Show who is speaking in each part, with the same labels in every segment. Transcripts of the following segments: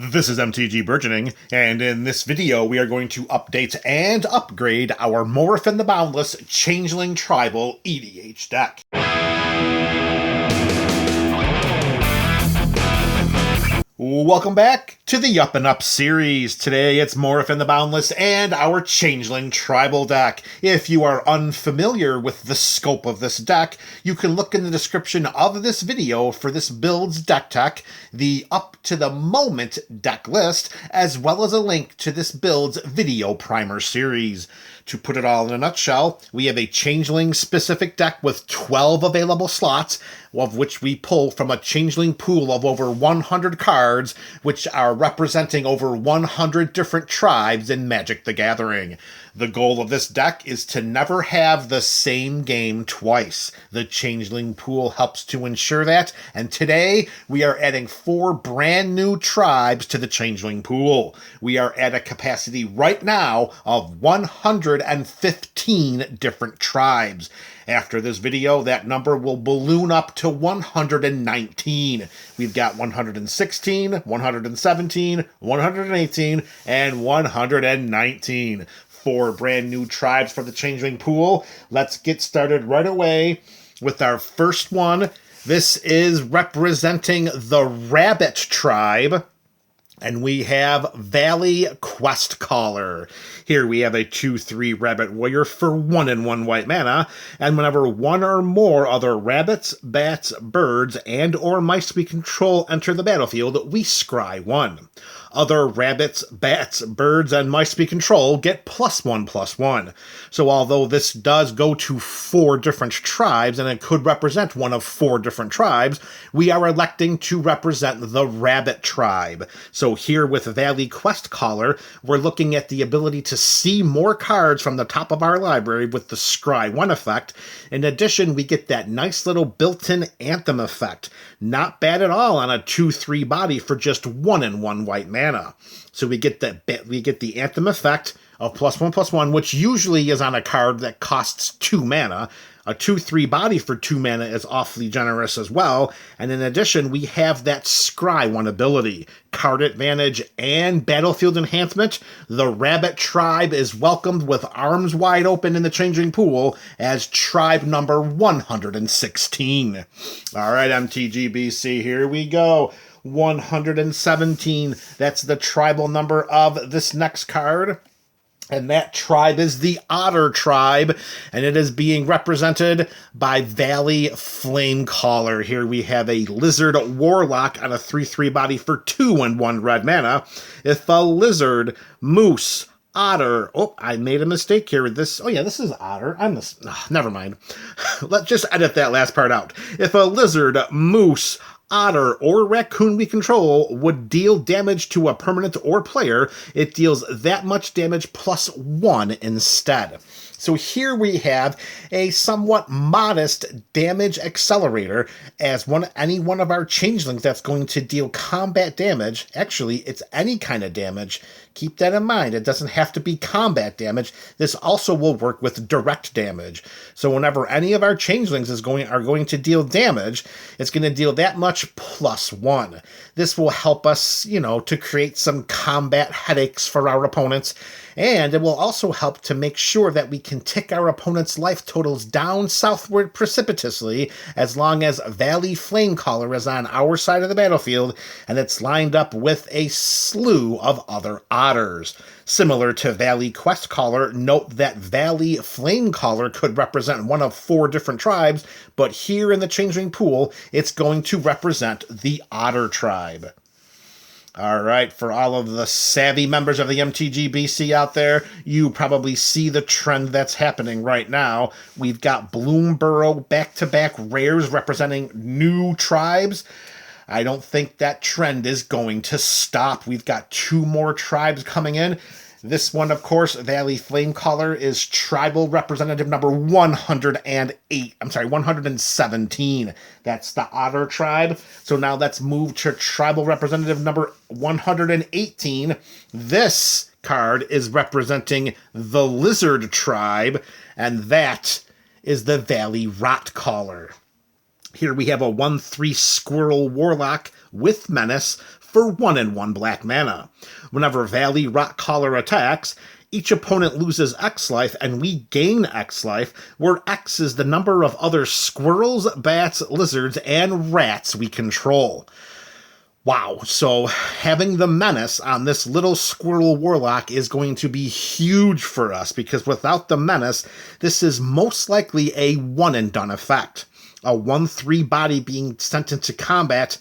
Speaker 1: This is MTG Burgeoning, and in this video we are going to update and upgrade our Morophon the Boundless Changeling Tribal EDH deck. Welcome back to the Up and Up series. Today it's Morophon the Boundless and our Changeling Tribal deck. If you are unfamiliar with the scope of this deck, you can look in the description of this video for this build's deck tech, the up to the moment deck list, as well as a link to this build's video primer series. To put it all in a nutshell, we have a Changeling specific deck with 12 available slots, of which we pull from a Changeling pool of over 100 cards, which are representing over 100 different tribes in Magic the Gathering. The goal of this deck is to never have the same game twice. The Changeling pool helps to ensure that, and today we are adding 4 brand new tribes to the Changeling pool. We are at a capacity right now of 115 different tribes. After this video, that number will balloon up to 119. We've got 116, 117, 118, and 119. 4 brand new tribes for the Changeling pool. Let's get started right away with our first one. This is representing the Rabbit tribe. And we have Valley Quest Caller. Here we have a 2/3 Rabbit Warrior for 1 and 1 white mana, and whenever one or more other rabbits, bats, birds, and or mice we control enter the battlefield, we scry 1. Other rabbits, bats, birds, and mice we control get +1/+1. So although this does go to 4 different tribes, and it could represent one of 4 different tribes, we are electing to represent the Rabbit tribe. So here with Valley Quest Caller, we're looking at the ability to see more cards from the top of our library with the Scry 1 effect. In addition, we get that nice little built-in Anthem effect. Not bad at all on a 2/3 body for just 1 and 1 white mana. So we get the Anthem effect of +1/+1, which usually is on a card that costs 2 mana. A 2/3 body for 2 mana is awfully generous as well, and in addition, we have that Scry 1 ability. Card advantage and battlefield enhancement. The Rabbit tribe is welcomed with arms wide open in the Changing pool as tribe number 116. Alright, MTGBC, here we go. 117, that's the tribal number of this next card. And that tribe is the Otter tribe, and it is being represented by Valley Flamecaller. Here we have a Lizard Warlock on a 3/3 body for 2 and 1 red mana. If a Lizard, Moose, Otter... Oh, I made a mistake here with this. Oh, yeah, this is Otter. Never mind. Let's just edit that last part out. If a Lizard, Moose, Otter, or Raccoon we control would deal damage to a permanent or player, it deals that much damage +1 instead. So here we have a somewhat modest damage accelerator as any one of our changelings that's going to deal combat damage. Actually, it's any kind of damage. Keep that in mind. It doesn't have to be combat damage. This also will work with direct damage. So whenever any of our changelings are going to deal damage, it's going to deal that much +1. This will help us, to create some combat headaches for our opponents. And it will also help to make sure that we can tick our opponent's life totals down southward precipitously as long as Valley Flamecaller is on our side of the battlefield and it's lined up with a slew of other otters. Similar to Valley Quest Caller, note that Valley Flamecaller could represent one of 4 different tribes, but here in the Changeling pool, it's going to represent the Otter tribe. All right, for all of the savvy members of the MTGBC out there, you probably see the trend that's happening right now. We've got Bloomburrow back-to-back rares representing new tribes. I don't think that trend is going to stop. We've got 2 more tribes coming in. This one, of course, Valley Flamecaller, is tribal representative number 117. That's the Otter tribe. So now let's move to tribal representative number 118. This card is representing the Lizard tribe, and that is the Valley Rotcaller. Here we have a 1/3 Squirrel Warlock with Menace for 1 and 1 black mana. Whenever Valley Rockcaller attacks, each opponent loses X life and we gain X life, where X is the number of other squirrels, bats, lizards, and rats we control. Wow, so having the menace on this little squirrel warlock is going to be huge for us, because without the menace, this is most likely a one-and-done effect. A 1/3 body being sent into combat,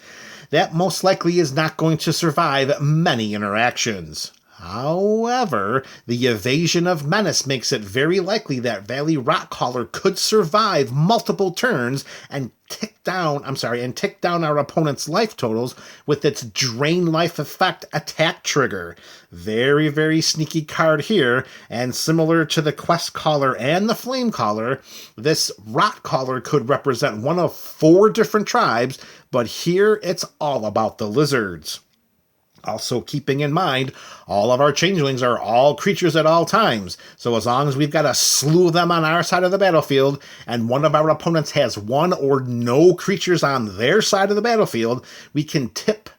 Speaker 1: that most likely is not going to survive many interactions. However, the evasion of menace makes it very likely that Valley Rockcaller could survive multiple turns and tick down our opponent's life totals with its drain life effect attack trigger. Very, very sneaky card here, and similar to the Quest Caller and the Flame Caller, this Rockcaller could represent one of 4 different tribes, but here it's all about the lizards. Also keeping in mind, all of our changelings are all creatures at all times, so as long as we've got a slew of them on our side of the battlefield, and one of our opponents has 1 or no creatures on their side of the battlefield, we can tip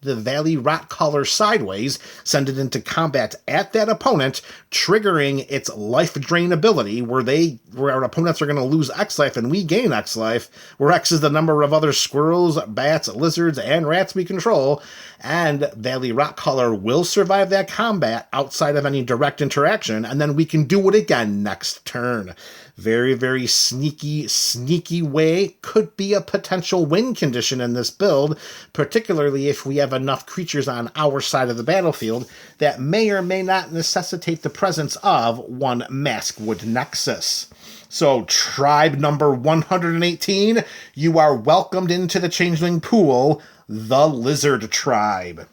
Speaker 1: the Valley Rockcaller sideways, send it into combat at that opponent, triggering its life drain ability, where our opponents are going to lose X life and we gain X life, where X is the number of other squirrels, bats, lizards, and rats we control, and Valley Rockcaller will survive that combat outside of any direct interaction, and then we can do it again next turn. Very, very sneaky way. Could be a potential win condition in this build, particularly if we have enough creatures on our side of the battlefield that may or may not necessitate the presence of 1 Maskwood Nexus. So, tribe number 118, you are welcomed into the Changeling pool, the Lizard Tribe.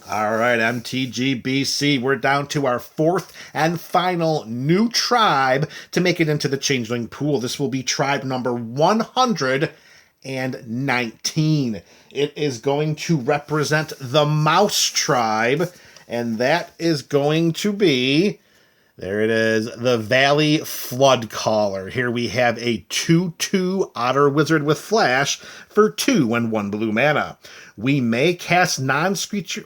Speaker 1: All right, MTG we're down to our 4th and final new tribe to make it into the Changeling pool. This will be tribe number 119. It is going to represent the Mouse Tribe, and that is going to be, there it is, the Valley Floodcaller. Here we have a 2/2 Otter Wizard with Flash for 2 and 1 blue mana. We may cast non-creature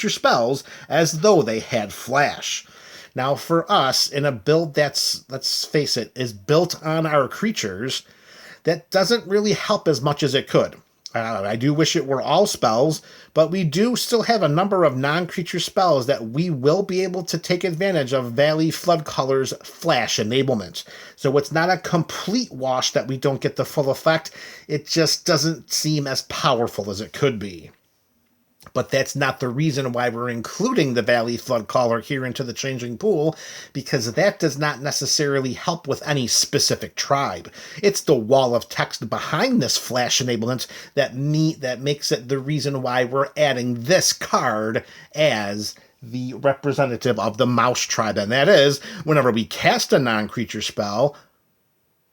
Speaker 1: spells as though they had Flash. Now, for us, in a build that's, let's face it, is built on our creatures, that doesn't really help as much as it could. I do wish it were all spells, but we do still have a number of non-creature spells that we will be able to take advantage of Valley Floodcaller's Flash enablement. So it's not a complete wash that we don't get the full effect. It just doesn't seem as powerful as it could be. But that's not the reason why we're including the Valley Floodcaller here into the Changeling pool, because that does not necessarily help with any specific tribe. It's the wall of text behind this Flash enablement that makes it the reason why we're adding this card as the representative of the Mouse Tribe, and that is, whenever we cast a non-creature spell,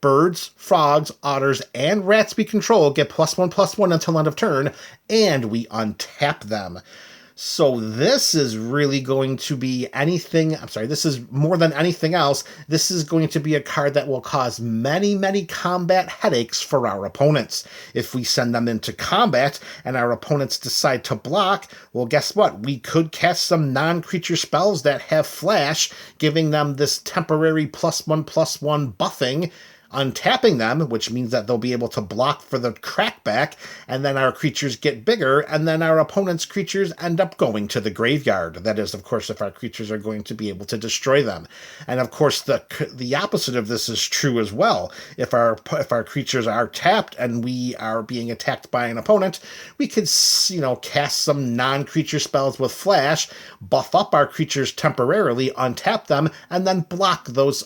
Speaker 1: birds, frogs, otters, and rats we control get +1/+1 until end of turn, and we untap them. So this is really going to be this is more than anything else, this is going to be a card that will cause many combat headaches for our opponents. If we send them into combat and our opponents decide to block, well, guess what? We could cast some non-creature spells that have Flash, giving them this temporary +1/+1 buffing, untapping them, which means that they'll be able to block for the crackback, and then our creatures get bigger, and then our opponent's creatures end up going to the graveyard. That is, of course, if our creatures are going to be able to destroy them. And of course, the opposite of this is true as well. If our creatures are tapped and we are being attacked by an opponent, we could, cast some non-creature spells with Flash, buff up our creatures temporarily, untap them, and then block those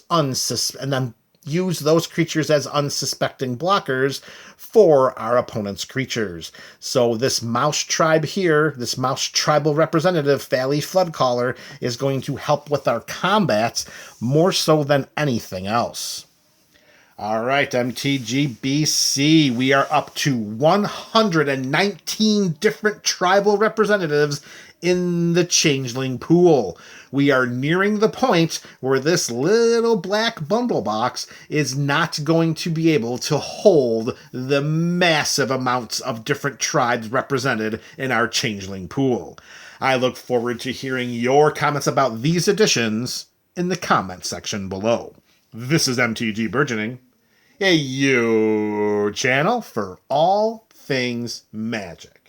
Speaker 1: use those creatures as unsuspecting blockers for our opponent's creatures. So this Mouse Tribe here, this Mouse Tribal representative, Valley Floodcaller, is going to help with our combats more so than anything else. All right, MTG we are up to 119 different tribal representatives in the Changeling pool. We are nearing the point where this little black bundle box is not going to be able to hold the massive amounts of different tribes represented in our Changeling pool. I look forward to hearing your comments about these additions in the comment section below. This is MTG Burgeoning, your channel for all things Magic.